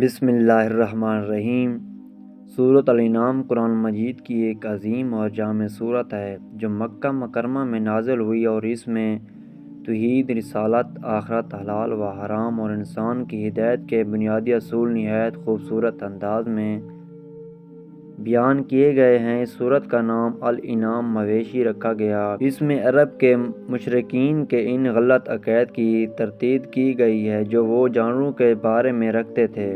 بسم اللہ الرحمن الرحیم۔ سورۃ الانعام قرآن مجید کی ایک عظیم اور جامع سورت ہے جو مکہ مکرمہ میں نازل ہوئی، اور اس میں توحید، رسالت، آخرت، حلال و حرام اور انسان کی ہدایت کے بنیادی اصول نہایت خوبصورت انداز میں بیان کیے گئے ہیں۔ اس سورت کا نام الانعام مویشی رکھا گیا۔ اس میں عرب کے مشرکین کے ان غلط عقائد کی تردید کی گئی ہے جو وہ جانوروں کے بارے میں رکھتے تھے،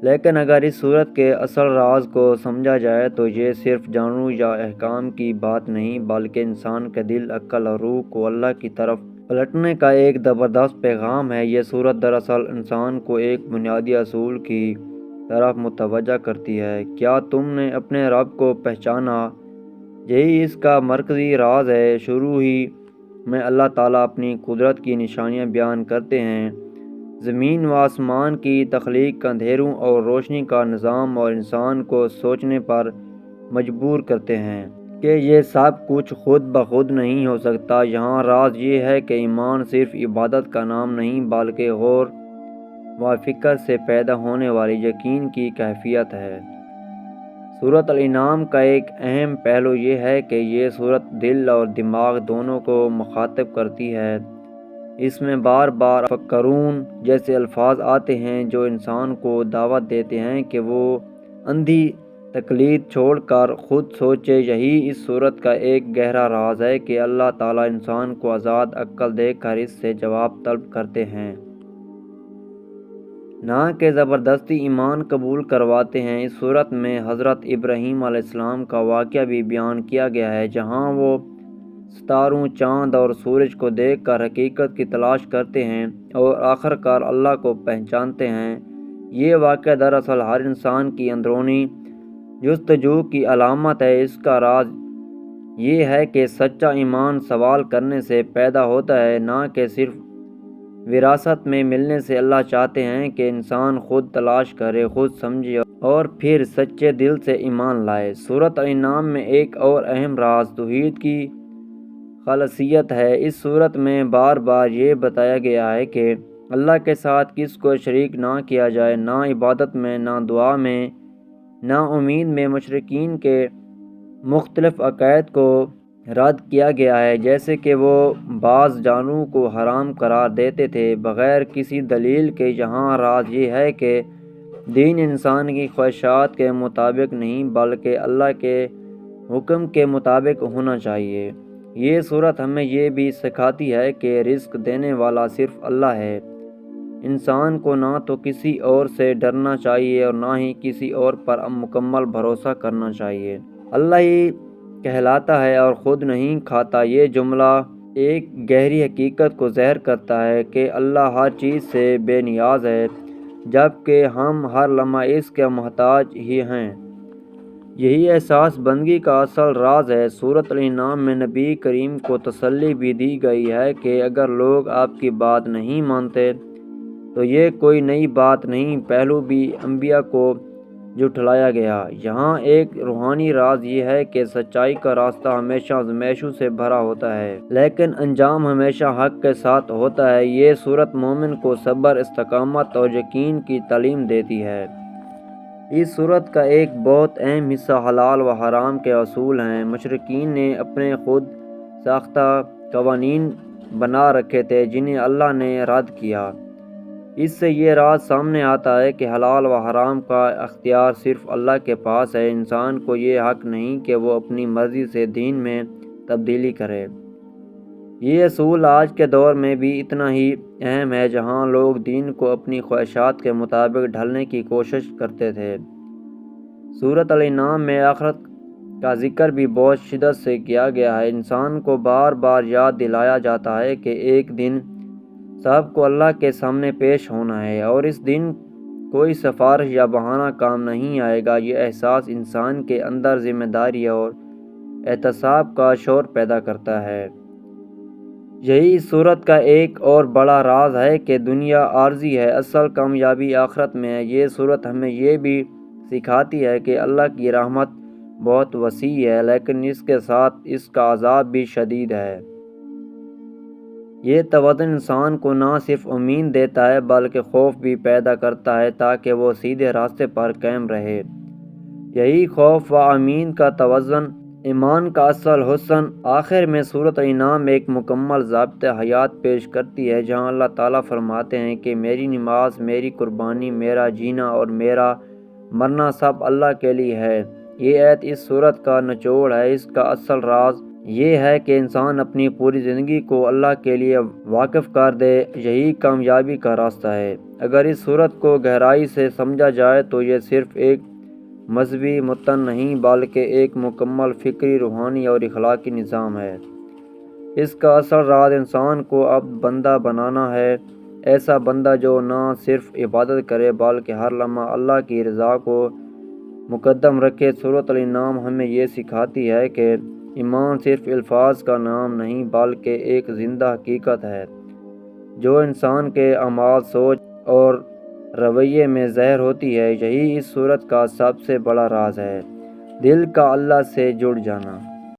لیکن اگر اس سورت کے اصل راز کو سمجھا جائے تو یہ صرف جانوروں یا احکام کی بات نہیں، بلکہ انسان کے دل، عقل اور روح کو اللہ کی طرف پلٹنے کا ایک زبردست پیغام ہے۔ یہ سورت دراصل انسان کو ایک بنیادی اصول کی طرف متوجہ کرتی ہے: کیا تم نے اپنے رب کو پہچانا؟ یہی اس کا مرکزی راز ہے۔ شروع ہی میں اللہ تعالیٰ اپنی قدرت کی نشانیاں بیان کرتے ہیں: زمین و آسمان کی تخلیق، اندھیروں اور روشنی کا نظام، اور انسان کو سوچنے پر مجبور کرتے ہیں کہ یہ سب کچھ خود بخود نہیں ہو سکتا۔ یہاں راز یہ ہے کہ ایمان صرف عبادت کا نام نہیں، بلکہ غور و فکر سے پیدا ہونے والی یقین کی کیفیت ہے۔ سورۃ الانعام کا ایک اہم پہلو یہ ہے کہ یہ سورت دل اور دماغ دونوں کو مخاطب کرتی ہے۔ اس میں بار بار تفکرون جیسے الفاظ آتے ہیں جو انسان کو دعوت دیتے ہیں کہ وہ اندھی تقلید چھوڑ کر خود سوچے۔ یہی اس سورت کا ایک گہرا راز ہے کہ اللہ تعالیٰ انسان کو آزاد عقل دے کر اس سے جواب طلب کرتے ہیں، نہ کہ زبردستی ایمان قبول کرواتے ہیں۔ اس سورت میں حضرت ابراہیم علیہ السلام کا واقعہ بھی بیان کیا گیا ہے، جہاں وہ ستاروں، چاند اور سورج کو دیکھ کر حقیقت کی تلاش کرتے ہیں اور آخرکار اللہ کو پہچانتے ہیں۔ یہ واقعہ دراصل ہر انسان کی اندرونی جستجو کی علامت ہے۔ اس کا راز یہ ہے کہ سچا ایمان سوال کرنے سے پیدا ہوتا ہے، نہ کہ صرف وراثت میں ملنے سے۔ اللہ چاہتے ہیں کہ انسان خود تلاش کرے، خود سمجھے اور پھر سچے دل سے ایمان لائے۔ سورۃ الانعام میں ایک اور اہم راز توحید کی خالصیت ہے۔ اس سورت میں بار بار یہ بتایا گیا ہے کہ اللہ کے ساتھ کسی کو شریک نہ کیا جائے، نہ عبادت میں، نہ دعا میں، نہ امید میں۔ مشرکین کے مختلف عقائد کو رد کیا گیا ہے، جیسے کہ وہ بعض جانوروں کو حرام قرار دیتے تھے بغیر کسی دلیل کے۔ یہاں راز یہ ہے کہ دین انسان کی خواہشات کے مطابق نہیں، بلکہ اللہ کے حکم کے مطابق ہونا چاہیے۔ یہ سورت ہمیں یہ بھی سکھاتی ہے کہ رزق دینے والا صرف اللہ ہے۔ انسان کو نہ تو کسی اور سے ڈرنا چاہیے اور نہ ہی کسی اور پر مکمل بھروسہ کرنا چاہیے۔ اللہ ہی کھلاتا ہے اور خود نہیں کھاتا۔ یہ جملہ ایک گہری حقیقت کو ظاہر کرتا ہے کہ اللہ ہر چیز سے بے نیاز ہے، جبکہ ہم ہر لمحہ اس کے محتاج ہی ہیں۔ یہی احساس بندگی کا اصل راز ہے۔ سورۃ الانعام میں نبی کریم کو تسلی بھی دی گئی ہے کہ اگر لوگ آپ کی بات نہیں مانتے تو یہ کوئی نئی بات نہیں، پہلے بھی انبیاء کو جھٹلایا گیا۔ یہاں ایک روحانی راز یہ ہے کہ سچائی کا راستہ ہمیشہ آزمائشوں سے بھرا ہوتا ہے، لیکن انجام ہمیشہ حق کے ساتھ ہوتا ہے۔ یہ سورت مومن کو صبر، استقامت اور یقین کی تعلیم دیتی ہے۔ اس سورت کا ایک بہت اہم حصہ حلال و حرام کے اصول ہیں۔ مشرکین نے اپنے خود ساختہ قوانین بنا رکھے تھے جنہیں اللہ نے رد کیا۔ اس سے یہ راز سامنے آتا ہے کہ حلال و حرام کا اختیار صرف اللہ کے پاس ہے۔ انسان کو یہ حق نہیں کہ وہ اپنی مرضی سے دین میں تبدیلی کرے۔ یہ اصول آج کے دور میں بھی اتنا ہی اہم ہے، جہاں لوگ دین کو اپنی خواہشات کے مطابق ڈھالنے کی کوشش کرتے تھے۔ سورۃ الانعام میں آخرت کا ذکر بھی بہت شدت سے کیا گیا ہے۔ انسان کو بار بار یاد دلایا جاتا ہے کہ ایک دن سب کو اللہ کے سامنے پیش ہونا ہے، اور اس دن کوئی سفارش یا بہانہ کام نہیں آئے گا۔ یہ احساس انسان کے اندر ذمہ داری اور احتساب کا شعور پیدا کرتا ہے۔ یہی اس سورت کا ایک اور بڑا راز ہے کہ دنیا عارضی ہے، اصل کامیابی آخرت میں ہے۔ یہ سورت ہمیں یہ بھی سکھاتی ہے کہ اللہ کی رحمت بہت وسیع ہے، لیکن اس کے ساتھ اس کا عذاب بھی شدید ہے۔ یہ توازن انسان کو نہ صرف امید دیتا ہے بلکہ خوف بھی پیدا کرتا ہے تاکہ وہ سیدھے راستے پر قائم رہے۔ یہی خوف و امید کا توازن ایمان کا اصل حسن۔ آخر میں سورۃ الانعام ایک مکمل ضابطۂ حیات پیش کرتی ہے جہاں اللہ تعالیٰ فرماتے ہیں کہ میری نماز، میری قربانی، میرا جینا اور میرا مرنا سب اللہ کے لیے ہے۔ یہ آیت اس سورت کا نچوڑ ہے۔ اس کا اصل راز یہ ہے کہ انسان اپنی پوری زندگی کو اللہ کے لیے واقف کر دے، یہی کامیابی کا راستہ ہے۔ اگر اس سورت کو گہرائی سے سمجھا جائے تو یہ صرف ایک مذہبی متن نہیں بلکہ ایک مکمل فکری، روحانی اور اخلاقی نظام ہے۔ اس کا اصل راز انسان کو عبد بندہ بنانا ہے، ایسا بندہ جو نہ صرف عبادت کرے بلکہ ہر لمحہ اللہ کی رضا کو مقدم رکھے۔ سورۃ الانعام ہمیں یہ سکھاتی ہے کہ ایمان صرف الفاظ کا نام نہیں بلکہ ایک زندہ حقیقت ہے جو انسان کے اعمال، سوچ اور رویے میں ظاہر ہوتی ہے۔ یہی اس سورت کا سب سے بڑا راز ہے، دل کا اللہ سے جڑ جانا۔